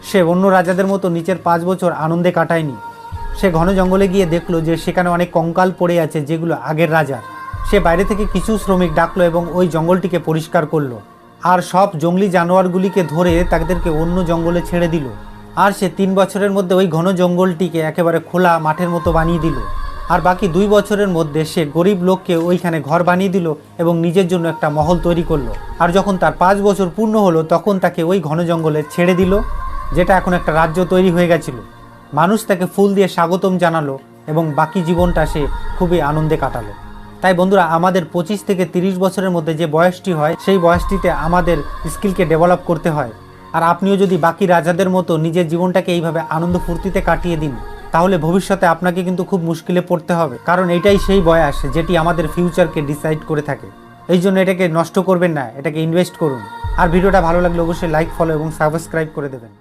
সে অন্য রাজাদের মতো নিচের 5 বছর আনন্দে কাটায়নি। সে ঘন জঙ্গলে গিয়ে দেখলো যে সেখানে অনেক কঙ্কাল পড়ে আছে যেগুলো আগের রাজার। সে বাইরে থেকে কিছু শ্রমিক ডাকলো এবং ওই জঙ্গলটিকে পরিষ্কার করলো আর সব জঙ্গলি জানোয়ারগুলিকে ধরে তাদেরকে অন্য জঙ্গলে ছেড়ে দিল। আর সে 3 বছরের মধ্যে ওই ঘন জঙ্গলটিকে একেবারে খোলা মাঠের মতো বানিয়ে দিল। আর বাকি 2 বছরের মধ্যে সে গরিব লোককে ওইখানে ঘর বানিয়ে দিল এবং নিজের জন্য একটা মহল তৈরি করলো। আর যখন তার 5 বছর পূর্ণ হলো তখন তাকে ওই ঘন জঙ্গলে ছেড়ে দিল, যেটা এখন একটা রাজ্য তৈরি হয়ে গেছিল। মানুষ তাকে ফুল দিয়ে স্বাগতম জানালো এবং বাকি জীবনটা সে খুবই আনন্দে কাটালো। তাই বন্ধুরা, আমাদের 25 থেকে 30 বছরের মধ্যে যে বয়সটি হয় সেই বয়সটিতে আমাদের স্কিলকে ডেভেলপ করতে হয়। আর আপনিও যদি বাকি রাজাদের মতো নিজের জীবনটাকে এইভাবে আনন্দ ফুর্তিতে কাটিয়ে দিন, তাহলে ভবিষ্যতে আপনাকে কিন্তু খুব মুশকিলে পড়তে হবে, কারণ এটাই সেই বয়স যেটি আমাদের ফিউচারকে ডিসাইড করে থাকে। এই জন্য এটাকে নষ্ট করবেন না, এটাকে ইনভেস্ট করুন। আর ভিডিওটা ভালো লাগলে অবশ্যই লাইক, ফলো এবং সাবস্ক্রাইব করে দেবেন।